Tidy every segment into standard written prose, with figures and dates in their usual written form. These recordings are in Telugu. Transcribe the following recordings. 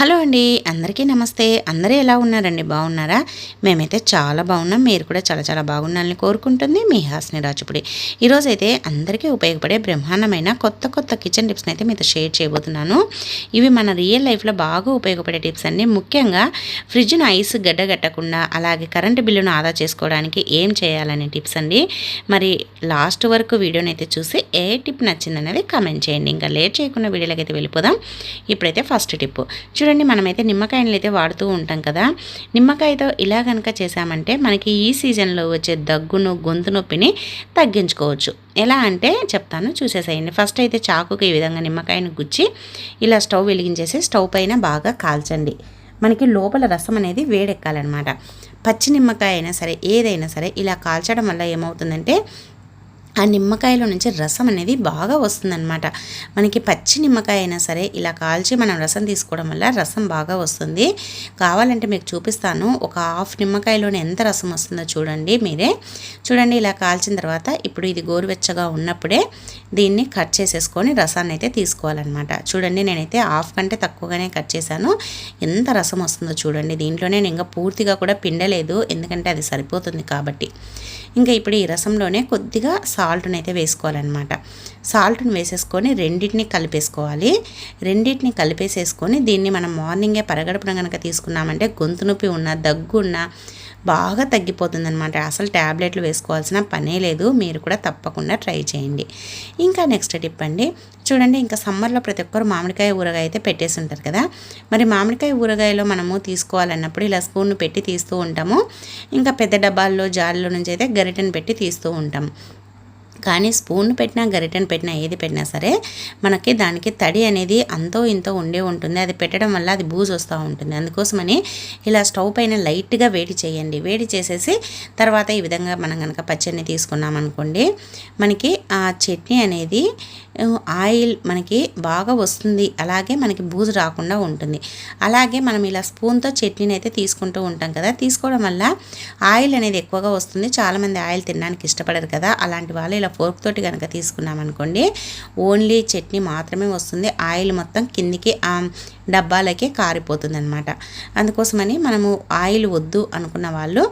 హలో అండి, అందరికీ నమస్తే. అందరూ ఎలా ఉన్నారండి? బాగున్నారా? మేమైతే చాలా బాగున్నాం. మీరు కూడా చాలా చాలా బాగున్నారని కోరుకుంటుంది మీ హాస్ని రాజుపుడి. ఈరోజైతే అందరికీ ఉపయోగపడే బ్రహ్మాండమైన కొత్త కిచెన్ టిప్స్ని అయితే మీతో షేర్ చేయబోతున్నాను. ఇవి మన రియల్ లైఫ్లో బాగా ఉపయోగపడే టిప్స్ అండి. ముఖ్యంగా ఫ్రిడ్జ్ను ఐస్ గడ్డగట్టకుండా, అలాగే కరెంటు బిల్లును ఆదా చేసుకోవడానికి ఏం చేయాలనే టిప్స్ అండి. మరి లాస్ట్ వరకు వీడియోని అయితే చూసి ఏ టిప్ నచ్చిందనేది కామెంట్ చేయండి. ఇంకా లేట్ చేయకుండా వీడియోలోకి అయితే వెళ్ళిపోదాం. ఇప్పుడైతే ఫస్ట్ టిప్ చూడండి. మనమైతే నిమ్మకాయలు అయితే వాడుతూ ఉంటాం కదా. నిమ్మకాయతో ఇలా కనుక చేసామంటే మనకి ఈ సీజన్లో వచ్చే దగ్గును, గొంతు నొప్పిని తగ్గించుకోవచ్చు. ఎలా అంటే చెప్తాను, చూసేసేయండి. ఫస్ట్ అయితే చాకుకి ఈ విధంగా నిమ్మకాయను గుచ్చి ఇలా స్టవ్ వెలిగించేసి స్టవ్ పైన బాగా కాల్చండి. మనకి లోపల రసం అనేది వేడెక్కాలన్నమాట. పచ్చి నిమ్మకాయ అయినా సరే, ఏదైనా సరే ఇలా కాల్చడం వల్ల ఏమవుతుందంటే ఆ నిమ్మకాయలో నుంచి రసం అనేది బాగా వస్తుందన్నమాట. మనకి పచ్చి నిమ్మకాయ అయినా సరే ఇలా కాల్చి మనం రసం తీసుకోవడం వల్ల రసం బాగా వస్తుంది. కావాలంటే మీకు చూపిస్తాను. ఒక హాఫ్ నిమ్మకాయలోనే ఎంత రసం వస్తుందో చూడండి మీరే. చూడండి, ఇలా కాల్చిన తర్వాత ఇప్పుడు ఇది గోరువెచ్చగా ఉన్నప్పుడే దీన్ని కట్ చేసేసుకొని రసాన్ని అయితే తీసుకోవాలన్నమాట. చూడండి, నేనైతే హాఫ్ కంటే తక్కువగానే కట్ చేశాను. ఎంత రసం వస్తుందో చూడండి. దీంట్లోనే నేను ఇంకా పూర్తిగా కూడా పిండలేదు, ఎందుకంటే అది సరిపోతుంది కాబట్టి. ఇంకా ఇప్పుడు ఈ రసంలోనే కొద్దిగా సాల్ట్ని అయితే వేసుకోవాలన్నమాట. సాల్ట్ని వేసేసుకొని రెండింటిని కలిపేసుకోవాలి. రెండింటిని కలిపేసేసుకొని దీన్ని మనం మార్నింగే పరగడుపున కనుక తీసుకున్నామంటే గొంతు నొప్పి ఉన్న, దగ్గు ఉన్న బాగా తగ్గిపోతుందన్నమాట. అసలు ట్యాబ్లెట్లు వేసుకోవాల్సిన పనే లేదు. మీరు కూడా తప్పకుండా ట్రై చేయండి. ఇంకా నెక్స్ట్ టిప్ అండి. చూడండి, ఇంకా సమ్మర్లో ప్రతి ఒక్కరు మామిడికాయ ఊరగాయ అయితే పెట్టేసి ఉంటారు కదా. మరి మామిడికాయ ఊరగాయలో మనము తీసుకోవాలన్నప్పుడు ఇలా స్పూన్ను పెట్టి తీస్తూ ఉంటాము. ఇంకా పెద్ద డబ్బాల్లో, జార్లో నుంచి అయితే గరిటెను పెట్టి తీస్తూ ఉంటాము. కానీ స్పూన్ పెట్టినా, గరిటెను పెట్టినా, ఏది పెట్టినా సరే మనకి దానికి తడి అనేది అంతో ఇంతో ఉండే ఉంటుంది. అది పెట్టడం వల్ల అది బూజు వస్తూ ఉంటుంది. అందుకోసమని ఇలా స్టవ్ పైన లైట్గా వేడి చేయండి. వేడి చేసేసి తర్వాత ఈ విధంగా మనం కనుక పచ్చడిని తీసుకున్నాం అనుకోండి, మనకి ఆ చట్నీ అనేది ఆయిల్ మనకి బాగా వస్తుంది. అలాగే మనకి బూజు రాకుండా ఉంటుంది. అలాగే మనం ఇలా స్పూన్తో చట్నీని అయితే తీసుకుంటూ ఉంటాం కదా. తీసుకోవడం వల్ల ఆయిల్ అనేది ఎక్కువగా వస్తుంది. చాలామంది ఆయిల్ తినడానికి ఇష్టపడరు కదా. అలాంటి వాళ్ళు ఇలా ఫోర్క్ తోటి కనుక తీసుకున్నాం అనుకోండి, ఓన్లీ చట్నీ మాత్రమే వస్తుంది. ఆయిల్ మొత్తం కిందికి డబ్బాలకే కారిపోతుంది అనమాట. అందుకోసమని మనము ఆయిల్ వద్దు అనుకున్న వాళ్ళు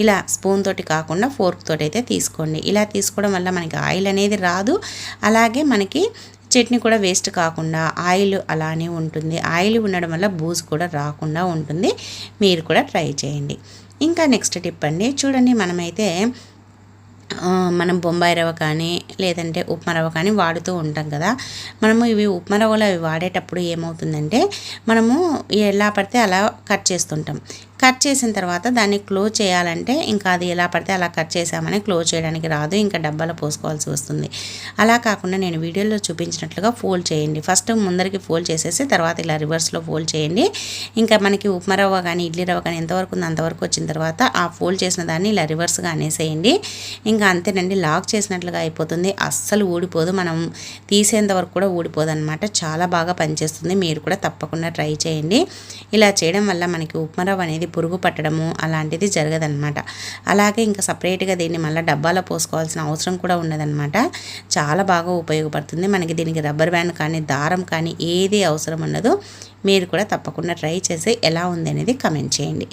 ఇలా స్పూన్ తోటి కాకుండా ఫోర్క్ తోటి అయితే తీసుకోండి. ఇలా తీసుకోవడం వల్ల మనకి ఆయిల్ అనేది రాదు. అలాగే మనకి చట్నీ కూడా వేస్ట్ కాకుండా ఆయిల్ అలానే ఉంటుంది. ఆయిల్ ఉండడం వల్ల బూజు కూడా రాకుండా ఉంటుంది. మీరు కూడా ట్రై చేయండి. ఇంకా నెక్స్ట్ టిప్ అండి. చూడండి, మనం బొంబాయి రవ్వ కానీ లేదంటే ఉప్మా రవ్వ కానీ వాడుతూ ఉంటాం కదా. మనము ఇవి ఉప్మా రవ్వలు అవి వాడేటప్పుడు ఏమవుతుందంటే మనము ఎలా పడితే అలా కట్ చేస్తుంటాం. కట్ చేసిన తర్వాత దాన్ని క్లోజ్ చేయాలంటే ఇంకా అది ఎలా పడితే అలా కట్ చేసామని క్లోజ్ చేయడానికి రాదు. ఇంకా డబ్బాలో పోసుకోవాల్సి వస్తుంది. అలా కాకుండా నేను వీడియోలో చూపించినట్లుగా ఫోల్డ్ చేయండి. ఫస్ట్ ముందరికి ఫోల్డ్ చేసేసి తర్వాత ఇలా రివర్స్లో ఫోల్డ్ చేయండి. ఇంకా మనకి ఉప్మా రవ్వ కానీ ఇడ్లీ రవ్వ కానీ ఎంతవరకు ఉందో అంతవరకు వచ్చిన తర్వాత ఆ ఫోల్డ్ చేసిన దాన్ని ఇలా రివర్స్గా అనేసేయండి. ఇంకా అంతేనండి, లాక్ చేసినట్లుగా అయిపోతుంది. అస్సలు ఊడిపోదు. మనం తీసేంత వరకు కూడా ఊడిపోదు అనమాట. చాలా బాగా పనిచేస్తుంది. మీరు కూడా తప్పకుండా ట్రై చేయండి. ఇలా చేయడం వల్ల మనకి ఉప్మా రవ్వ అనేది పురుగు పట్టడము అలాంటిది జరగదనమాట. అలాగే ఇంకా సపరేట్గా దీన్ని మళ్ళీ డబ్బాలో పోసుకోవాల్సిన అవసరం కూడా ఉండదన్నమాట. చాలా బాగా ఉపయోగపడుతుంది. మనకి దీనికి రబ్బర్ బ్యాండ్ కానీ దారం కానీ ఏది అవసరం ఉండదు. మీరు కూడా తప్పకుండా ట్రై చేసి ఎలా ఉంది అనేది కమెంట్ చేయండి.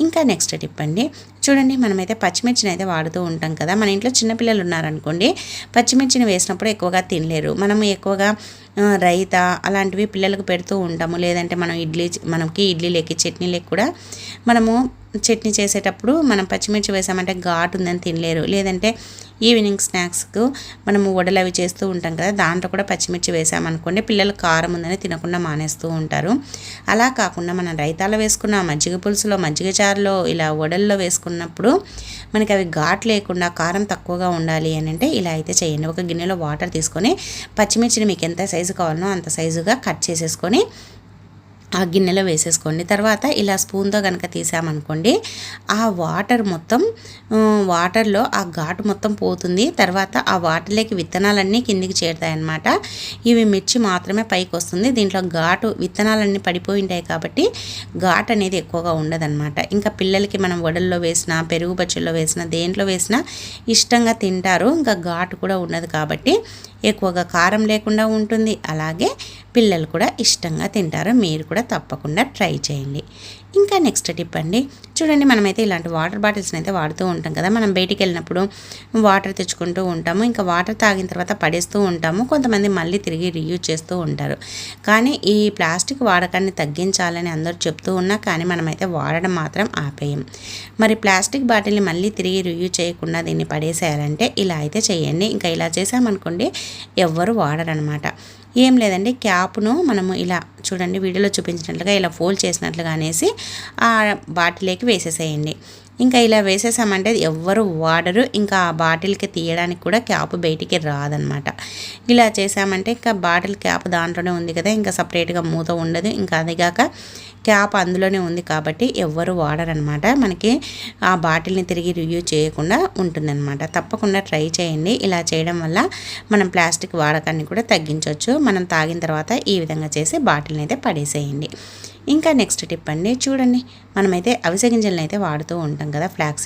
ఇంకా నెక్స్ట్ టిప్ అండి. చూడండి, మనమైతే పచ్చిమిర్చిని అయితే వాడుతూ ఉంటాం కదా. మన ఇంట్లో చిన్నపిల్లలు ఉన్నారనుకోండి, పచ్చిమిర్చిని వేసినప్పుడు ఎక్కువగా తినలేరు. మనము ఎక్కువగా రైత అలాంటివి పిల్లలకు పెడుతూ ఉంటాము. లేదంటే మనకి ఇడ్లీలోకి చట్నీలోకి కూడా మనము చట్నీ చేసేటప్పుడు మనం పచ్చిమిర్చి వేసామంటే ఘాటు ఉందని తినలేరు. లేదంటే ఈవినింగ్ స్నాక్స్కు మనము వడలు అవి చేస్తూ ఉంటాం కదా, దాంట్లో కూడా పచ్చిమిర్చి వేసామనుకోండి పిల్లలు కారం ఉందని తినకుండా మానేస్తూ ఉంటారు. అలా కాకుండా మనం రైతాలో వేసుకున్న మజ్జిగ పులుసులో, మజ్జిగ చారులో, ఇలా వడల్లో వేసుకున్నప్పుడు మనకి అవి ఘాటు లేకుండా కారం తక్కువగా ఉండాలి అని అంటే ఇలా అయితే చేయండి. ఒక గిన్నెలో వాటర్ తీసుకొని పచ్చిమిర్చిని మీకు ఎంత సైజు కావాలనో అంత సైజుగా కట్ చేసేసుకొని ఆ గిన్నెలో వేసేసుకోండి. తర్వాత ఇలా స్పూన్తో కనుక తీసామనుకోండి, ఆ వాటర్ మొత్తం వాటర్లో ఆ ఘాటు మొత్తం పోతుంది. తర్వాత ఆ వాటర్లోకి విత్తనాలన్నీ కిందికి చేరుతాయన్నమాట. ఇవి మిర్చి మాత్రమే పైకి వస్తుంది. దీంట్లో ఘాటు విత్తనాలన్నీ పడిపోయి ఉంటాయి కాబట్టి ఘాటు అనేది ఎక్కువగా ఉండదన్నమాట. ఇంకా పిల్లలకి మనం వడల్లో వేసినా, పెరుగు పచ్చళ్ళలో వేసినా, దేంట్లో వేసినా ఇష్టంగా తింటారు. ఇంకా ఘాటు కూడా ఉండదు కాబట్టి ఎక్కువగా కారం లేకుండా ఉంటుంది. అలాగే పిల్లలు కూడా ఇష్టంగా తింటారు. మీరు కూడా తప్పకుండా ట్రై చేయండి. ఇంకా నెక్స్ట్ టిప్ అండి, చూడండి మనమైతే ఇలాంటి వాటర్ బాటిల్స్ని అయితే వాడుతూ ఉంటాం కదా. మనం బయటికి వెళ్ళినప్పుడు వాటర్ తెచ్చుకుంటూ ఉంటాము. ఇంకా వాటర్ తాగిన తర్వాత పడేస్తూ ఉంటాము. కొంతమంది మళ్ళీ తిరిగి రీయూజ్ చేస్తూ ఉంటారు. కానీ ఈ ప్లాస్టిక్ వాడకాన్ని తగ్గించాలని అందరూ చెప్తూ ఉన్నా కానీ మనమైతే వాడడం మాత్రం ఆపేయం. మరి ప్లాస్టిక్ బాటిల్ని మళ్ళీ తిరిగి రీయూజ్ చేయకుండా దీన్ని పడేసేయాలంటే ఇలా అయితే చేయండి. ఇంకా ఇలా చేసామనుకోండి ఎవ్వరు వాడరనమాట. ఏం లేదండి, క్యాప్ను మనము ఇలా చూడండి వీడియోలో చూపించినట్లుగా ఇలా ఫోల్డ్ చేసినట్లుగా అనేసి ఆ బాటిల్లోకి వేసేసేయండి. ఇంకా ఇలా వేసేసామంటే ఎవ్వరు వాడరు. ఇంకా ఆ బాటిల్కి తీయడానికి కూడా క్యాప్ బయటికి రాదనమాట. ఇలా చేసామంటే ఇంకా బాటిల్ క్యాప్ దాంట్లోనే ఉంది కదా, ఇంకా సపరేట్గా మూత ఉండదు. ఇంకా అదిగాక క్యాప్ అందులోనే ఉంది కాబట్టి ఎవ్వరు వాడరనమాట. మనకి ఆ బాటిల్ని తిరిగి రివ్యూ చేయకుండా ఉంటుందన్నమాట. తప్పకుండా ట్రై చేయండి. ఇలా చేయడం వల్ల మనం ప్లాస్టిక్ వాడకాన్ని కూడా తగ్గించవచ్చు. మనం తాగిన తర్వాత ఈ విధంగా చేసి బాటిల్ని అయితే పడేసేయండి. ఇంకా నెక్స్ట్ టిప్ అండి, చూడండి మనమైతే అవిసె గింజలను అయితే వాడుతూ ఉంటాం కదా, ఫ్లాక్స్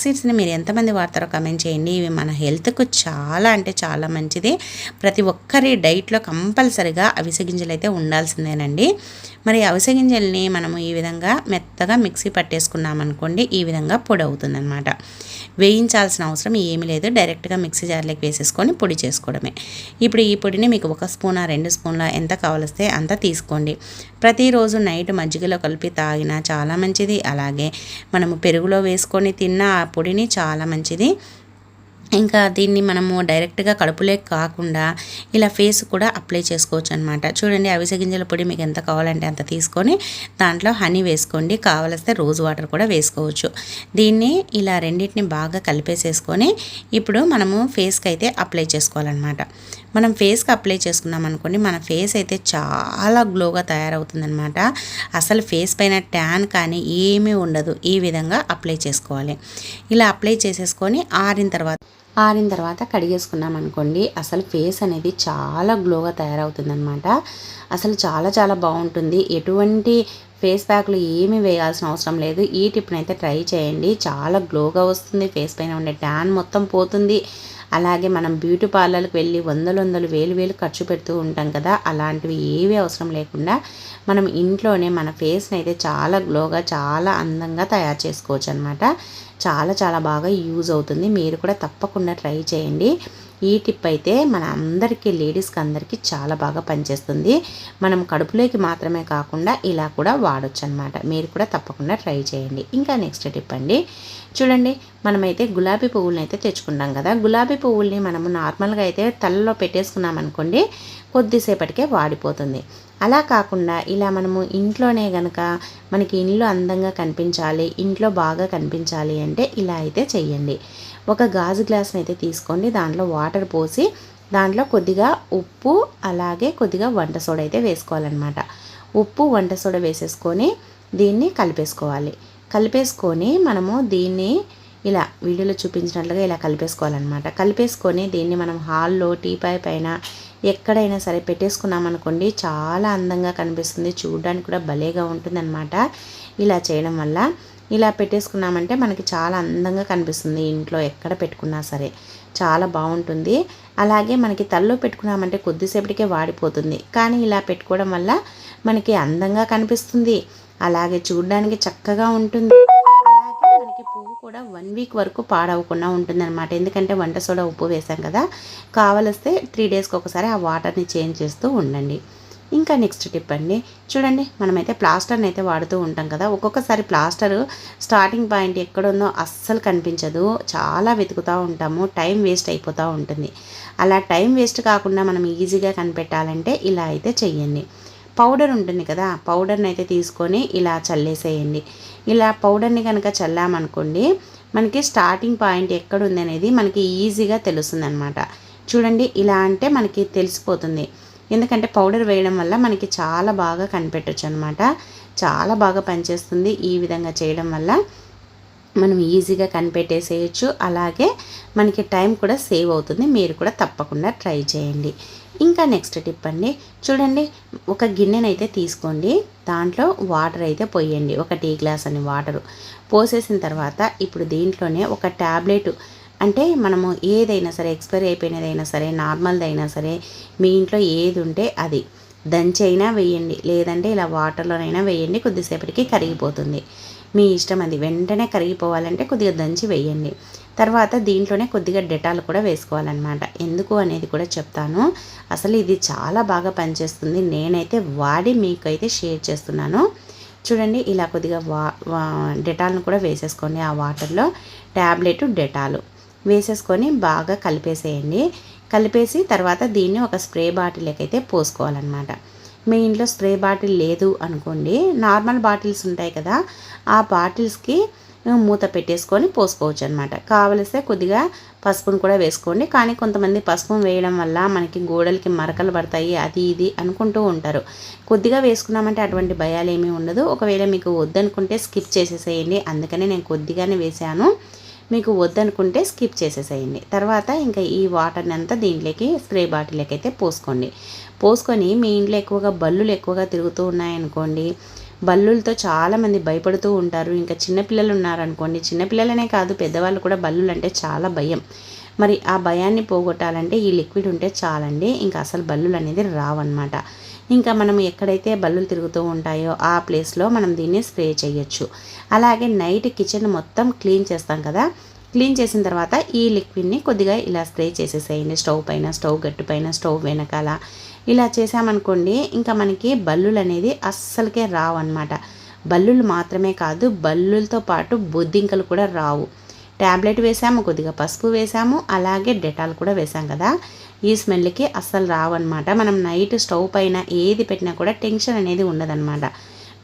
సీడ్స్ని మీరు ఎంతమంది వాడతారో కమెంట్ చేయండి. ఇవి మన హెల్త్కు చాలా అంటే చాలా మంచిది. ప్రతి ఒక్కరి డైట్లో కంపల్సరిగా అవిసె గింజలు అయితే ఉండాల్సిందేనండి. మరి అవిసె గింజల్ని మనము ఈ విధంగా మెత్తగా మిక్సీ పట్టేసుకున్నామనుకోండి ఈ విధంగా పొడి అవుతుందన్నమాట. వేయించాల్సిన అవసరం ఏమీ లేదు. డైరెక్ట్గా మిక్సీ జార్లోకి వేసేసుకొని పొడి చేసుకోవడమే. ఇప్పుడు ఈ పొడిని మీకు 1 స్పూనా 2 స్పూన్ల ఎంత కావలిస్తే అంత తీసుకోండి. ప్రతిరోజు నైట్ మజ్జిగలో కలిపి తాగినా చాలా మంచిది. అలాగే మనము పెరుగులో వేసుకొని తిన్న ఆ పొడిని చాలా మంచిది. ఇంకా దీన్ని మనము డైరెక్ట్గా కడుపులోకి కాకుండా ఇలా ఫేస్ కూడా అప్లై చేసుకోవచ్చు అనమాట. చూడండి అవిసె గింజల పొడి మీకు ఎంత కావాలంటే అంత తీసుకొని దాంట్లో హనీ వేసుకోండి. కావలిస్తే రోజ్ వాటర్ కూడా వేసుకోవచ్చు. దీన్ని ఇలా రెండింటిని బాగా కలిపేసేసుకొని ఇప్పుడు మనము ఫేస్కి అయితే అప్లై చేసుకోవాలన్నమాట. మనం ఫేస్కి అప్లై చేసుకున్నాం అనుకోండి మన ఫేస్ అయితే చాలా గ్లోగా తయారవుతుందన్నమాట. అసలు ఫేస్ పైన ట్యాన్ కానీ ఏమీ ఉండదు. ఈ విధంగా అప్లై చేసుకోవాలి. ఇలా అప్లై చేసేసుకొని ఆరిన తర్వాత కడిగేసుకున్నాం అనుకోండి అసలు ఫేస్ అనేది చాలా గ్లోగా తయారవుతుందన్నమాట. అసలు చాలా చాలా బాగుంటుంది. ఎటువంటి ఫేస్ ప్యాక్లు ఏమీ వేయాల్సిన అవసరం లేదు. ఈ టిప్ని అయితే ట్రై చేయండి. చాలా గ్లోగా వస్తుంది. ఫేస్ పైన ఉండే ట్యాన్ మొత్తం పోతుంది. అలాగే మనం బ్యూటీ పార్లర్కి వెళ్ళి వందలు వేలు ఖర్చు పెడుతూ ఉంటాం కదా, అలాంటివి ఏవి అవసరం లేకుండా మనం ఇంట్లోనే మన ఫేస్ని అయితే చాలా గ్లోగా చాలా అందంగా తయారు చేసుకోవచ్చు అనమాట. చాలా చాలా బాగా యూజ్ అవుతుంది. మీరు కూడా తప్పకుండా ట్రై చేయండి. ఈ టిప్ అయితే మన అందరికీ లేడీస్కి అందరికీ చాలా బాగా పనిచేస్తుంది. మనం కడుపులోకి మాత్రమే కాకుండా ఇలా కూడా వాడొచ్చు అనమాట. మీరు కూడా తప్పకుండా ట్రై చేయండి. ఇంకా నెక్స్ట్ టిప్ అండి, చూడండి మనమైతే గులాబీ పువ్వులను అయితే తెచ్చుకుంటాం కదా. గులాబీ పువ్వుల్ని మనము నార్మల్గా అయితే తలలో పెట్టేసుకున్నాం అనుకోండి కొద్దిసేపటికే వాడిపోతుంది. అలా కాకుండా ఇలా మనము ఇంట్లోనే గనక మనకి ఇల్లు అందంగా కనిపించాలి, ఇంట్లో బాగా కనిపించాలి అంటే ఇలా అయితే చెయ్యండి. ఒక గాజు గ్లాస్ని అయితే తీసుకోండి. దాంట్లో వాటర్ పోసి దాంట్లో కొద్దిగా ఉప్పు అలాగే కొద్దిగా వంట సోడా అయితే వేసుకోవాలన్నమాట. ఉప్పు వంట సోడా వేసేసుకొని దీన్ని కలిపేసుకొని మనము దీన్ని ఇలా వీడియోలో చూపించినట్లుగా ఇలా కలిపేసుకోవాలన్నమాట. కలిపేసుకొని దీన్ని మనం హాల్లో టీపాయ్ పైన ఎక్కడైనా సరే పెట్టేసుకున్నామనుకోండి చాలా అందంగా కనిపిస్తుంది. చూడడానికి కూడా భలేగా ఉంటుందన్నమాట. ఇలా చేయడం వల్ల ఇలా పెట్టేసుకున్నామంటే మనకి చాలా అందంగా కనిపిస్తుంది. ఇంట్లో ఎక్కడ పెట్టుకున్నా సరే చాలా బాగుంటుంది. అలాగే మనకి తలలో పెట్టుకున్నామంటే కొద్దిసేపటికే వాడిపోతుంది. కానీ ఇలా పెట్టుకోవడం వల్ల మనకి అందంగా కనిపిస్తుంది. అలాగే చూడడానికి చక్కగా ఉంటుంది. అలాగే మనకి పువ్వు కూడా 1 వీక్ వరకు పాడవకుండా ఉంటుందన్నమాట. ఎందుకంటే వంట సోడా ఉప్పు వేసాం కదా, కావలిస్తే 3 డేస్కి ఒకసారి ఆ వాటర్ని చేంజ్ చేస్తూ ఉండండి. ఇంకా నెక్స్ట్ టిప్ అండి, చూడండి మనమైతే ప్లాస్టర్ని అయితే వాడుతూ ఉంటాం కదా. ఒక్కొక్కసారి ప్లాస్టర్ స్టార్టింగ్ పాయింట్ ఎక్కడుందో అస్సలు కనిపించదు. చాలా వెతుకుతూ ఉంటాము, టైం వేస్ట్ అయిపోతూ ఉంటుంది. అలా టైం వేస్ట్ కాకుండా మనం ఈజీగా కనిపెట్టాలంటే ఇలా అయితే చెయ్యండి. పౌడర్ ఉంటుంది కదా, పౌడర్ని అయితే తీసుకొని ఇలా చల్లేసేయండి. ఇలా పౌడర్ని కనుక చల్లామనుకోండి మనకి స్టార్టింగ్ పాయింట్ ఎక్కడుంది అనేది మనకి ఈజీగా తెలుస్తుంది అనమాట. చూడండి ఇలా అంటే మనకి తెలిసిపోతుంది. ఎందుకంటే పౌడర్ వేయడం వల్ల మనకి చాలా బాగా కనిపెట్టవచ్చు అనమాట. చాలా బాగా పనిచేస్తుంది. ఈ విధంగా చేయడం వల్ల మనం ఈజీగా కనిపెట్టేసేయచ్చు. అలాగే మనకి టైం కూడా సేవ్ అవుతుంది. మీరు కూడా తప్పకుండా ట్రై చేయండి. ఇంకా నెక్స్ట్ టిప్ అండి, చూడండి ఒక గిన్నెనైతే తీసుకోండి. దాంట్లో వాటర్ అయితే పోయండి. 1 టీ గ్లాస్ అని వాటరు పోసేసిన తర్వాత ఇప్పుడు దీంట్లోనే ఒక ట్యాబ్లెట్ అంటే మనము ఏదైనా సరే, ఎక్స్పైరీ అయిపోయినదైనా సరే, నార్మల్దైనా సరే, మీ ఇంట్లో ఏది ఉంటే అది దంచి అయినా వేయండి, లేదంటే ఇలా వాటర్లోనైనా వేయండి, కొద్దిసేపటికి కరిగిపోతుంది. మీ ఇష్టం అది. వెంటనే కరిగిపోవాలంటే కొద్దిగా దంచి వేయండి. తర్వాత దీంట్లోనే కొద్దిగా డెటాల్ కూడా వేసుకోవాలన్నమాట. ఎందుకు అనేది కూడా చెప్తాను. అసలు ఇది చాలా బాగా పనిచేస్తుంది. నేనైతే వాడి మీకైతే షేర్ చేస్తున్నాను. చూడండి, ఇలా కొద్దిగా డెటాల్ను కూడా వేసేసుకోండి. ఆ వాటర్లో ట్యాబ్లెట్ డెటాలు వేసేసుకొని బాగా కలిపేసేయండి. కలిపేసి తర్వాత దీన్ని ఒక స్ప్రే బాటిల్కి అయితే పోసుకోవాలన్నమాట. మీ ఇంట్లో స్ప్రే బాటిల్ లేదు అనుకోండి, నార్మల్ బాటిల్స్ ఉంటాయి కదా, ఆ బాటిల్స్కి మూత పెట్టేసుకొని పోసుకోవచ్చు అనమాట. కావలిస్తే కొద్దిగా పసుపును కూడా వేసుకోండి. కానీ కొంతమంది పసుపు వేయడం వల్ల మనకి గోడలకి మరకలు పడతాయి, అది ఇది అనుకుంటూ ఉంటారు. కొద్దిగా వేసుకున్నామంటే అటువంటి భయాలు ఏమీ ఉండదు. ఒకవేళ మీకు వద్దనుకుంటే స్కిప్ చేసేసేయండి. అందుకనే నేను కొద్దిగానే వేసాను. మీకు వద్దనుకుంటే స్కిప్ చేసేసేయండి. తర్వాత ఇంకా ఈ వాటర్ని అంతా దీంట్లోకి స్ప్రే బాటిల్లోకి అయితే పోసుకొని మీ ఇంట్లో ఎక్కువగా బల్లులు ఎక్కువగా తిరుగుతూ ఉన్నాయనుకోండి, బల్లులతో చాలామంది భయపడుతూ ఉంటారు. ఇంకా చిన్నపిల్లలు ఉన్నారనుకోండి, చిన్నపిల్లలనే కాదు పెద్దవాళ్ళు కూడా బల్లులు అంటే చాలా భయం. మరి ఆ భయాన్ని పోగొట్టాలంటే ఈ లిక్విడ్ ఉంటే చాలండి, ఇంకా అసలు బల్లులు అనేది రావన్నమాట. ఇంకా మనం ఎక్కడైతే బల్లులు తిరుగుతూ ఉంటాయో ఆ ప్లేస్లో మనం దీన్ని స్ప్రే చేయొచ్చు. అలాగే నైట్ కిచెన్ మొత్తం క్లీన్ చేస్తాం కదా, క్లీన్ చేసిన తర్వాత ఈ లిక్విడ్ని కొద్దిగా ఇలా స్ప్రే చేసేసేయండి. స్టవ్ పైన, స్టవ్ గట్టు పైన, స్టవ్ వెనకాల ఇలా చేసామనుకోండి, ఇంకా మనకి బల్లులు అనేది అస్సలకే రావన్నమాట. బల్లులు మాత్రమే కాదు, బల్లులతో పాటు బొద్దింకలు కూడా రావు. ట్యాబ్లెట్ వేసాము, కొద్దిగా పసుపు వేసాము, అలాగే డెటాల్ కూడా వేసాం కదా, ఈ స్మెల్కి అస్సలు రావన్నమాట. మనం నైట్ స్టవ్ పైన ఏది పెట్టినా కూడా టెన్షన్ అనేది ఉండదన్నమాట.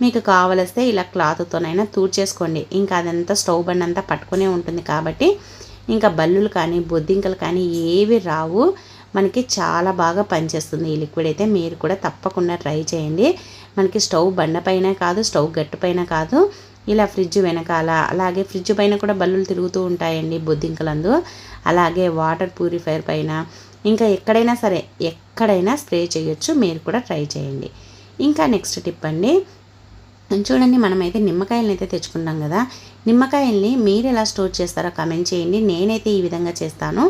మీకు కావలిస్తే ఇలా క్లాత్తోనైనా తూడ్చేసుకోండి. ఇంకా అదంతా స్టవ్ బండ్ అంతా పట్టుకునే ఉంటుంది కాబట్టి ఇంకా బల్లులు కానీ బొద్దింకలు కానీ ఏవి రావు. మనకి చాలా బాగా పనిచేస్తుంది ఈ లిక్విడ్ అయితే. మీరు కూడా తప్పకుండా ట్రై చేయండి. మనకి స్టవ్ బండ పైన కాదు, స్టవ్ గట్టు పైన కాదు, ఇలా ఫ్రిడ్జ్ వెనకాల, అలాగే ఫ్రిడ్జ్ పైన కూడా బల్లులు తిరుగుతూ ఉంటాయండి బొద్దింకలందు. అలాగే వాటర్ ప్యూరిఫైయర్ పైన, ఇంకా ఎక్కడైనా సరే, ఎక్కడైనా స్ప్రే చేయొచ్చు. మీరు కూడా ట్రై చేయండి. ఇంకా నెక్స్ట్ టిప్ అండి, చూడండి, మనమైతే నిమ్మకాయలను అయితే తెచ్చుకుంటాం కదా, నిమ్మకాయల్ని మీరు ఎలా స్టోర్ చేస్తారో కమెంట్ చేయండి. నేనైతే ఈ విధంగా చేస్తాను.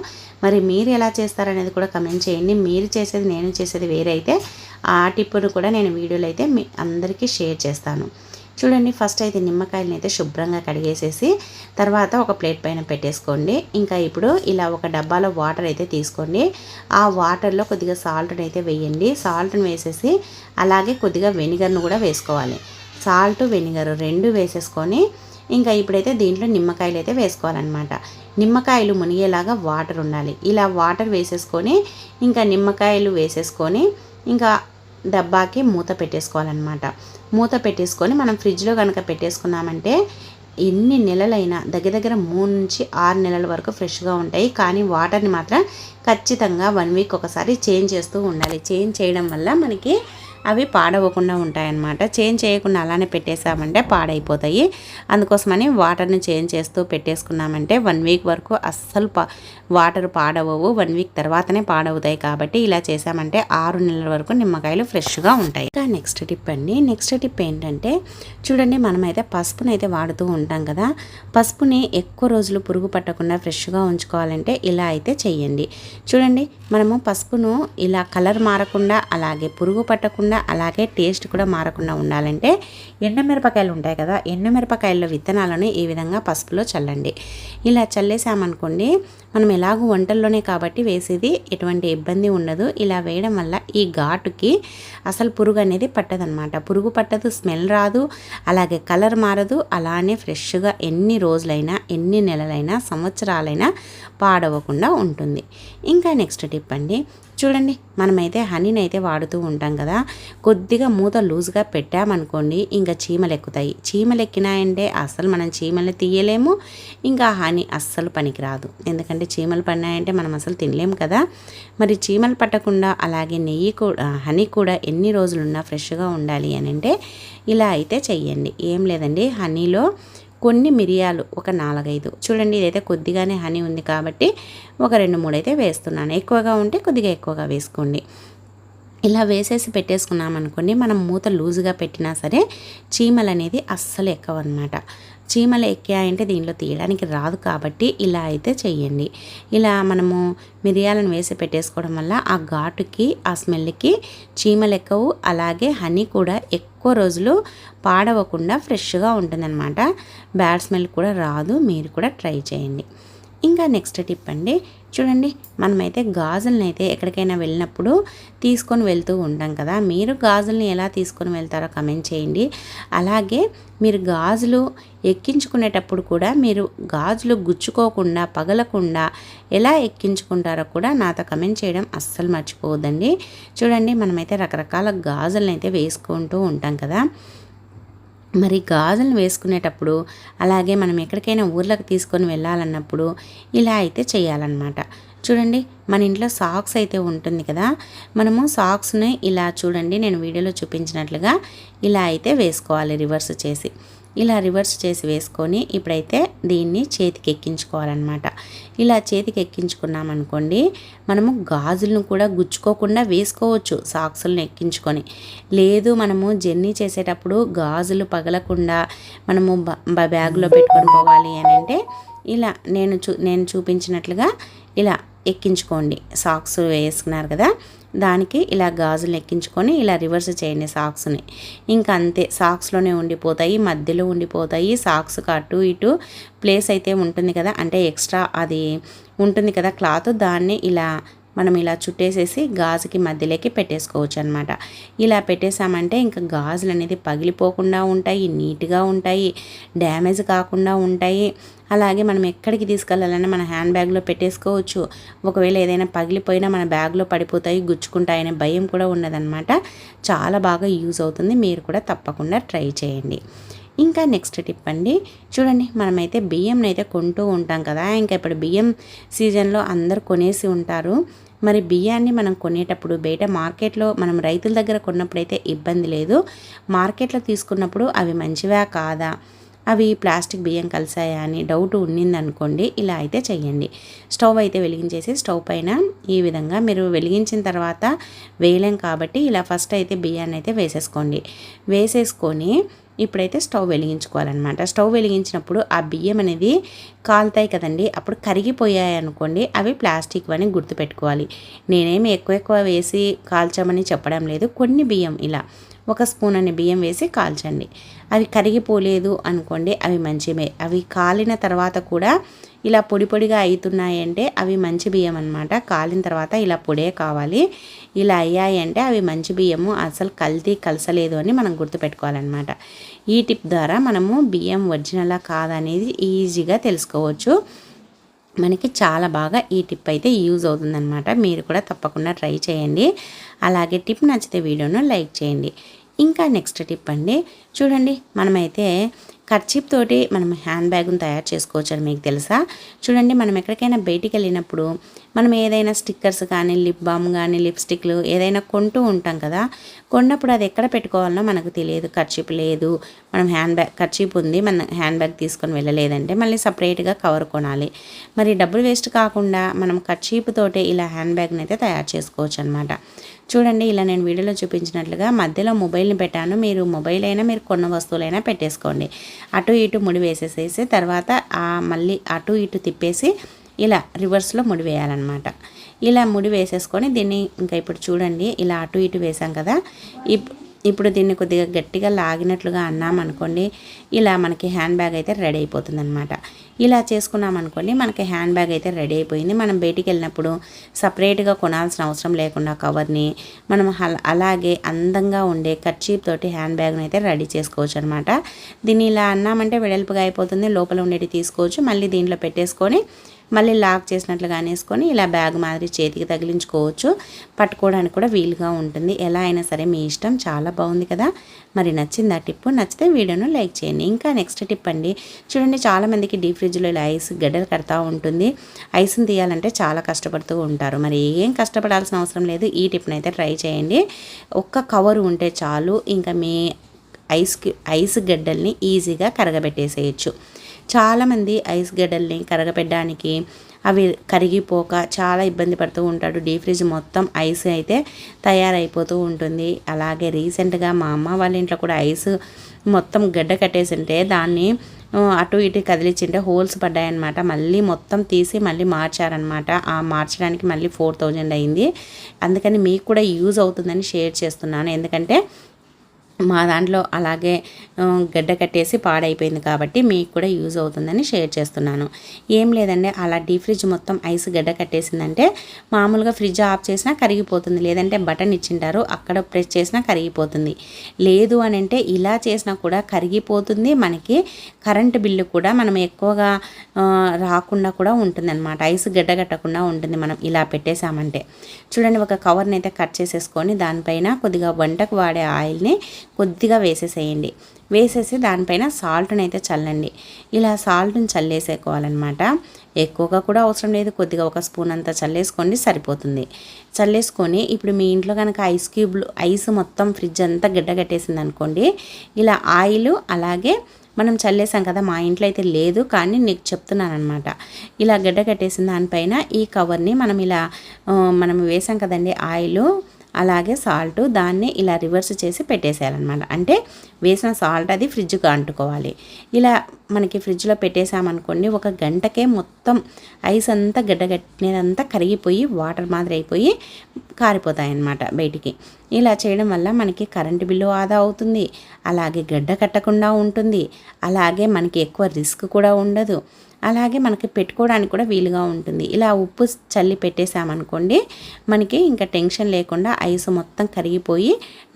మరి మీరు ఎలా చేస్తారనేది కూడా కమెంట్ చేయండి. మీరు చేసేది నేను చేసేది వేరే అయితే ఆ టిప్పును కూడా నేను వీడియోలో అయితే మీ అందరికీ షేర్ చేస్తాను. చూడండి, ఫస్ట్ అయితే నిమ్మకాయలని అయితే శుభ్రంగా కడిగేసేసి తర్వాత ఒక ప్లేట్ పైన పెట్టేసుకోండి. ఇంకా ఇప్పుడు ఇలా ఒక డబ్బాలో వాటర్ అయితే తీసుకోండి. ఆ వాటర్లో కొద్దిగా సాల్ట్ని అయితే వేయండి. సాల్ట్ని వేసేసి అలాగే కొద్దిగా వెనిగర్ను కూడా వేసుకోవాలి. సాల్ట్, వెనిగర్ రెండు వేసేసుకొని ఇంకా ఇప్పుడైతే దీంట్లో నిమ్మకాయలు అయితే వేసుకోవాలన్నమాట. నిమ్మకాయలు మునిగేలాగా వాటర్ ఉండాలి. ఇలా వాటర్ వేసేసుకొని ఇంకా నిమ్మకాయలు వేసేసుకొని ఇంకా డబ్బాకి మూత పెట్టేసుకోవాలన్నమాట. మూత పెట్టేసుకొని మనం ఫ్రిడ్జ్లో కనుక పెట్టేసుకున్నామంటే ఎన్ని నెలలైనా దగ్గర 3 నుంచి 6 నెలల వరకు ఫ్రెష్గా ఉంటాయి. కానీ వాటర్ని మాత్రం ఖచ్చితంగా 1 వీక్ ఒకసారి చేంజ్ చేస్తూ ఉండాలి. చేంజ్ చేయడం వల్ల మనకి అవి పాడవకుండా ఉంటాయన్నమాట. చేంజ్ చేయకుండా అలానే పెట్టేసామంటే పాడైపోతాయి. అందుకోసమని వాటర్ని చేంజ్ చేస్తూ పెట్టేసుకున్నామంటే 1 వీక్ వరకు అస్సలు వాటర్ పాడవవు. 1 వీక్ తర్వాతనే పాడవుతాయి. కాబట్టి ఇలా చేసామంటే 6 నెలల వరకు నిమ్మకాయలు ఫ్రెష్గా ఉంటాయి. ఇంకా నెక్స్ట్ టిప్ అండి, నెక్స్ట్ టిప్ ఏంటంటే చూడండి, మనమైతే పసుపుని అయితే వాడుతూ ఉంటాం కదా, పసుపుని ఎక్కువ రోజులు పురుగు పట్టకుండా ఫ్రెష్గా ఉంచుకోవాలంటే ఇలా అయితే చెయ్యండి. చూడండి, మనము పసుపును ఇలా కలర్ మారకుండా, అలాగే పురుగు పట్టకుండా, అలాగే టేస్ట్ కూడా మారకుండా ఉండాలంటే ఎండుమిరపకాయలు ఉంటాయి కదా, ఎండుమిరపకాయల విత్తనాలను ఈ విధంగా పసుపులో చల్లండి. ఇలా చల్లేసామనుకోండి, మనం ఎలాగూ వంటల్లోనే కాబట్టి వేసేది ఎటువంటి ఇబ్బంది ఉండదు. ఇలా వేయడం వల్ల ఈ ఘాటుకి అసలు పురుగు అనేది పట్టదనమాట. పురుగు పట్టదు, స్మెల్ రాదు, అలాగే కలర్ మారదు. అలానే ఫ్రెష్గా ఎన్ని రోజులైనా, ఎన్ని నెలలైనా, సంవత్సరాలైనా పాడవకుండా ఉంటుంది. ఇంకా నెక్స్ట్ టిప్ అండి, చూడండి, మనమైతే హనీని అయితే వాడుతూ ఉంటాం కదా, కొద్దిగా మూత లూజ్గా పెట్టామనుకోండి ఇంకా చీమలు ఎక్కుతాయి. చీమలు ఎక్కినాయంటే అస్సలు మనం చీమలు తీయలేము, ఇంకా హనీ అస్సలు పనికిరాదు. ఎందుకంటే చీమలు పడినాయంటే మనం అసలు తినలేము కదా. మరి చీమలు పట్టకుండా అలాగే నెయ్యి కూడా, హనీ కూడా ఎన్ని రోజులున్నా ఫ్రెష్గా ఉండాలి అని అంటే ఇలా అయితే చెయ్యండి. ఏం లేదండి, హనీలో కొన్ని మిరియాలు ఒక 4-5, చూడండి ఇదైతే కొద్దిగానే హనీ ఉంది కాబట్టి ఒక 2-3 అయితే వేస్తున్నాను. ఎక్కువగా ఉంటే కొద్దిగా ఎక్కువగా వేసుకోండి. ఇలా వేసేసి పెట్టేసుకున్నామనుకోండి, మనం మూత లూజుగా పెట్టినా సరే చీమలు అనేది అస్సలు ఎక్కవన్నమాట. చీమలు ఎక్కాయంటే దీనిలో తీయడానికి రాదు కాబట్టి ఇలా అయితే చెయ్యండి. ఇలా మనము మిరియాలను వేసి పెట్టేసుకోవడం వల్ల ఆ ఘాటుకి ఆ స్మెల్కి చీమలు ఎక్కవు, అలాగే హనీ కూడా ఎక్కువ రోజులు పాడవకుండా ఫ్రెష్గా ఉంటుందన్నమాట. బ్యాడ్ స్మెల్ కూడా రాదు. మీరు కూడా ట్రై చేయండి. ఇంకా నెక్స్ట్ టిప్ అండి, చూడండి మనమైతే గాజులను అయితే ఎక్కడికైనా వెళ్ళినప్పుడు తీసుకొని వెళ్తూ ఉంటాం కదా. మీరు గాజుల్ని ఎలా తీసుకొని వెళ్తారో కమెంట్ చేయండి. అలాగే మీరు గాజులు ఎక్కించుకునేటప్పుడు కూడా మీరు గాజులు గుచ్చుకోకుండా పగలకుండా ఎలా ఎక్కించుకుంటారో కూడా నాతో కమెంట్ చేయడం అస్సలు మర్చిపోవద్దండి. చూడండి మనమైతే రకరకాల గాజులను అయితే వేసుకుంటూ ఉంటాం కదా. మరి గాజులను వేసుకునేటప్పుడు అలాగే మనం ఎక్కడికైనా ఊర్లకు తీసుకొని వెళ్ళాలన్నప్పుడు ఇలా అయితే చేయాలన్నమాట. చూడండి మన ఇంట్లో సాక్స్ అయితే ఉంటుంది కదా, మనము సాక్స్ని ఇలా చూడండి నేను వీడియోలో చూపించినట్లుగా ఇలా అయితే వేసుకోవాలి రివర్స్ చేసి. ఇలా రివర్స్ చేసి వేసుకొని ఇప్పుడైతే దీన్ని చేతికి ఎక్కించుకోవాలన్నమాట. ఇలా చేతికి ఎక్కించుకున్నామనుకోండి మనము గాజులను కూడా గుచ్చుకోకుండా వేసుకోవచ్చు సాక్సులను ఎక్కించుకొని. లేదు మనము జర్నీ చేసేటప్పుడు గాజులు పగలకుండా మనము బ్యాగ్లో పెట్టుకొని పోవాలి అని అంటే ఇలా నేను చూపించినట్లుగా ఇలా ఎక్కించుకోండి. సాక్స్ వేసుకున్నారు కదా, దానికి ఇలా గాజులు ఎక్కించుకొని ఇలా రివర్స్ చేయండి సాక్స్ని. ఇంకా అంతే, సాక్స్లోనే ఉండిపోతాయి, మధ్యలో ఉండిపోతాయి. సాక్స్కి అటు ఇటు ప్లేస్ అయితే ఉంటుంది కదా, అంటే ఎక్స్ట్రా అది ఉంటుంది కదా క్లాత్, దాన్ని ఇలా మనం ఇలా చుట్టేసేసి గాజుకి మధ్యలోకి పెట్టేసుకోవచ్చు అనమాట. ఇలా పెట్టేసామంటే ఇంకా గాజులు అనేది పగిలిపోకుండా ఉంటాయి, నీట్గా ఉంటాయి, డ్యామేజ్ కాకుండా ఉంటాయి. అలాగే మనం ఎక్కడికి తీసుకెళ్ళాలన్నా మన హ్యాండ్ బ్యాగ్లో పెట్టేసుకోవచ్చు. ఒకవేళ ఏదైనా పగిలిపోయినా మన బ్యాగ్లో పడిపోతాయి, గుచ్చుకుంటాయనే భయం కూడా ఉండదన్నమాట. చాలా బాగా యూజ్ అవుతుంది. మీరు కూడా తప్పకుండా ట్రై చేయండి. ఇంకా నెక్స్ట్ టిప్ అండి, చూడండి మనమైతే బియ్యంని అయితే కొంటూ ఉంటాం కదా. ఇంకా ఇప్పుడు బియ్యం సీజన్లో అందరు కొనేసి ఉంటారు. మరి బియ్యాన్ని మనం కొనేటప్పుడు బయట మార్కెట్లో మనం రైతుల దగ్గర కొన్నప్పుడైతే ఇబ్బంది లేదు. మార్కెట్లో తీసుకున్నప్పుడు అవి మంచివా కాదా, అవి ప్లాస్టిక్ బియ్యం కలిసాయా అని డౌట్ ఉన్నిందనుకోండి, ఇలా అయితే చెయ్యండి. స్టవ్ అయితే వెలిగించేసి స్టవ్ పైన ఈ విధంగా మీరు వెలిగించిన తర్వాత వేయలేం కాబట్టి ఇలా ఫస్ట్ అయితే బియ్యాన్ని అయితే వేసేసుకొని ఇప్పుడైతే స్టవ్ వెలిగించుకోవాలన్నమాట. స్టవ్ వెలిగించినప్పుడు ఆ బియ్యం అనేది కాలుతాయి కదండి, అప్పుడు కరిగిపోయాయి అనుకోండి అవి ప్లాస్టిక్ అని గుర్తుపెట్టుకోవాలి. నేనేమి ఎక్కువ వేసి కాల్చామని చెప్పడం లేదు. కొన్ని బియ్యం ఇలా 1 స్పూన్ అనే బియ్యం వేసి కాల్చండి. అవి కరిగిపోలేదు అనుకోండి అవి మంచివే. అవి కాలిన తర్వాత కూడా ఇలా పొడిగా అవుతున్నాయి అంటే అవి మంచి బియ్యం అనమాట. కాలిన తర్వాత ఇలా పొడే కావాలి. ఇలా అయ్యాయి అంటే అవి మంచి బియ్యము, అసలు కలసలేదు అని మనం గుర్తుపెట్టుకోవాలన్నమాట. ఈ టిప్ ద్వారా మనము బియ్యం ఒరిజినలా కాదనేది ఈజీగా తెలుసుకోవచ్చు. మనకి చాలా బాగా ఈ టిప్ అయితే యూజ్ అవుతుందన్నమాట. మీరు కూడా తప్పకుండా ట్రై చేయండి. అలాగే టిప్ నచ్చితే వీడియోను లైక్ చేయండి. ఇంకా నెక్స్ట్ టిప్ అండి, చూడండి మనమైతే కర్చీప్ తోటి మనం హ్యాండ్ బ్యాగ్ను తయారు చేసుకోవచ్చు అని మీకు తెలుసా? చూడండి మనం ఎక్కడికైనా బయటికి వెళ్ళినప్పుడు మనం ఏదైనా స్టిక్కర్స్ కానీ లిప్ బామ్ కానీ లిప్స్టిక్లు ఏదైనా కొంటూ ఉంటాం కదా. కొన్నప్పుడు అది ఎక్కడ పెట్టుకోవాలనో మనకు తెలియదు. కర్చీప్ లేదు, మనం కర్చీప్ ఉంది, మన హ్యాండ్ బ్యాగ్ తీసుకొని వెళ్ళలేదంటే మళ్ళీ సపరేట్గా కవర్ కొనాలి. మరి డబ్బులు వేస్ట్ కాకుండా మనం కర్చీప్ తోటే ఇలా హ్యాండ్ బ్యాగ్ని అయితే తయారు చేసుకోవచ్చు అనమాట. చూడండి ఇలా నేను వీడియోలో చూపించినట్లుగా మధ్యలో మొబైల్ని పెట్టాను. మీరు మొబైల్ అయినా మీరు కొన్న వస్తువులైనా పెట్టేసుకోండి. అటు ఇటు ముడి వేసేసేసి తర్వాత మళ్ళీ అటు ఇటు తిప్పేసి ఇలా రివర్స్లో ముడి వేయాలన్నమాట. ఇలా ముడి వేసేసుకొని దీన్ని ఇంకా ఇప్పుడు చూడండి ఇలా అటు ఇటు వేసాం కదా. ఇప్పుడు దీన్ని కొద్దిగా గట్టిగా లాగినట్లుగా అన్నామనుకోండి ఇలా మనకి హ్యాండ్ బ్యాగ్ అయితే రెడీ అయిపోతుంది అనమాట. ఇలా చేసుకున్నామనుకోండి మనకి హ్యాండ్ బ్యాగ్ అయితే రెడీ అయిపోయింది. మనం బయటికి వెళ్ళినప్పుడు సపరేట్గా కొనాల్సిన అవసరం లేకుండా కవర్ని మనం అలాగే అందంగా ఉండే కర్చీప్ తోటి హ్యాండ్ బ్యాగ్ని అయితే రెడీ చేసుకోవచ్చు అనమాట. దీన్ని ఇలా అన్నామంటే వెడల్పుగా అయిపోతుంది. లోపల ఉండేవి తీసుకోవచ్చు, మళ్ళీ దీంట్లో పెట్టేసుకొని మళ్ళీ లాక్ చేసినట్లుగా అనేసుకొని ఇలా బ్యాగ్ మాదిరి చేతికి తగిలించుకోవచ్చు. పట్టుకోవడానికి కూడా వీలుగా ఉంటుంది. ఎలా అయినా సరే మీ ఇష్టం. చాలా బాగుంది కదా. మరి నచ్చింది ఆ టిప్? నచ్చితే వీడియోను లైక్ చేయండి. ఇంకా నెక్స్ట్ టిప్ అండి, చూడండి చాలామందికి డీప్ ఫ్రిడ్జ్లో ఇలా ఐస్ గడ్డలు కడతా ఉంటుంది. ఐస్ని తీయాలంటే చాలా కష్టపడుతూ ఉంటారు. మరి ఏం కష్టపడాల్సిన అవసరం లేదు. ఈ టిప్ని అయితే ట్రై చేయండి. ఒక్క కవరు ఉంటే చాలు, ఇంకా మీ ఐస్ గడ్డల్ని ఈజీగా కరగబెట్టేసేయచ్చు. చాలామంది ఐస్ గడ్డల్ని కరగపెట్టడానికి అవి కరిగిపోక చాలా ఇబ్బంది పడుతూ ఉంటాడు. డీప్ ఫ్రిడ్జ్ మొత్తం ఐస్ అయితే తయారైపోతూ ఉంటుంది. అలాగే రీసెంట్గా మా అమ్మ వాళ్ళ ఇంట్లో కూడా ఐస్ మొత్తం గడ్డ కట్టేసి ఉంటే దాన్ని అటు ఇటు కదిలించింటే హోల్స్ పడ్డాయన్నమాట. మళ్ళీ మొత్తం తీసి మళ్ళీ మార్చారనమాట. ఆ మార్చడానికి మళ్ళీ 4000 అయింది. అందుకని మీకు కూడా యూజ్ అవుతుందని షేర్ చేస్తున్నాను. ఎందుకంటే మా దాంట్లో అలాగే గడ్డ కట్టేసి పాడైపోయింది కాబట్టి మీకు కూడా యూజ్ అవుతుందని షేర్ చేస్తున్నాను. ఏం లేదండి, అలా డీప్ ఫ్రిడ్జ్ మొత్తం ఐస్ గడ్డ కట్టేసిందంటే మామూలుగా ఫ్రిడ్జ్ ఆఫ్ చేసినా కరిగిపోతుంది, లేదంటే బటన్ ఇచ్చింటారు అక్కడ ప్రెస్ చేసినా కరిగిపోతుంది. లేదు అని అంటే ఇలా చేసినా కూడా కరిగిపోతుంది. మనకి కరెంటు బిల్లు కూడా మనం ఎక్కువగా రాకుండా కూడా ఉంటుందన్నమాట. ఐస్ గడ్డ కట్టకుండా ఉంటుంది మనం ఇలా పెట్టేసామంటే. చూడండి, ఒక కవర్ని అయితే కట్ చేసేసుకొని దానిపైన కొద్దిగా వంటకు వాడే ఆయిల్ని కొద్దిగా వేసేసేయండి. వేసేసి దానిపైన సాల్ట్ని అయితే చల్లండి. ఇలా సాల్ట్ని చల్లేసేసుకోవాలన్నమాట. ఎక్కువగా కూడా అవసరం లేదు, కొద్దిగా ఒక స్పూన్ అంతా చల్లేసుకోండి సరిపోతుంది. చల్లేసుకొని ఇప్పుడు మీ ఇంట్లో కనుక ఐస్ క్యూబ్లు ఐస్ మొత్తం ఫ్రిడ్జ్ అంతా గడ్డగట్టేసింది అనుకోండి, ఇలా ఆయిల్ అలాగే మనం చల్లేసాం కదా, మా ఇంట్లో అయితే లేదు కానీ నీకు చెప్తున్నాను అనమాట. ఇలా గడ్డ కట్టేసిన దానిపైన ఈ కవర్ని మనం వేసాం కదండి ఆయిల్ అలాగే సాల్ట్, దాన్ని ఇలా రివర్స్ చేసి పెట్టేసేయాలన్నమాట. అంటే వేసిన సాల్ట్ అది ఫ్రిడ్జ్కి అంటుకోవాలి. ఇలా మనకి ఫ్రిడ్జ్లో పెట్టేసామనుకోండి, ఒక గంటకే మొత్తం ఐస్ అంతా గడ్డగట్టినదంతా కరిగిపోయి వాటర్ మాదిరి అయిపోయి కారిపోతాయన్నమాట బయటికి. ఇలా చేయడం వల్ల మనకి కరెంటు బిల్లు ఆదా అవుతుంది, అలాగే గడ్డ కట్టకుండా ఉంటుంది, అలాగే మనకి ఎక్కువ రిస్క్ కూడా ఉండదు, అలాగే మనకి పెట్టుకోవడానికి కూడా వీలుగా ఉంటుంది. ఇలా ఉప్పు చల్లి పెట్టేసామనుకోండి, మనకి ఇంకా టెన్షన్ లేకుండా ఐస్ మొత్తం కరిగిపోయి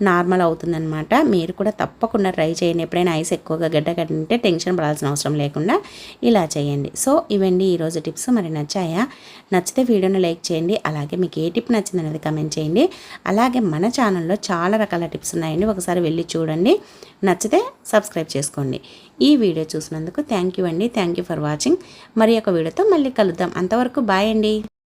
నార్మల్ అవుతుందన్నమాట. మీరు కూడా తప్పకుండా ట్రై చేయండి. ఎప్పుడైనా ఐస్ ఎక్కువగా గడ్డ కట్టింటే టెన్షన్ పడాల్సిన అవసరం లేకుండా ఇలా చేయండి. సో ఇవండి ఈరోజు టిప్స్. మరి నచ్చాయా? నచ్చితే వీడియోని లైక్ చేయండి. అలాగే మీకు ఏ టిప్ నచ్చింది అనేది కమెంట్ చేయండి. అలాగే మన ఛానల్లో చాలా రకాల టిప్స్ ఉన్నాయండి, ఒకసారి వెళ్ళి చూడండి. నచ్చితే సబ్స్క్రైబ్ చేసుకోండి. ఈ వీడియో చూసినందుకు థ్యాంక్ యూ అండి. Thank you for watching. మరి ఒక వీడియోతో మళ్ళీ కలుద్దాం. అంతవరకు బాయ్ అండి.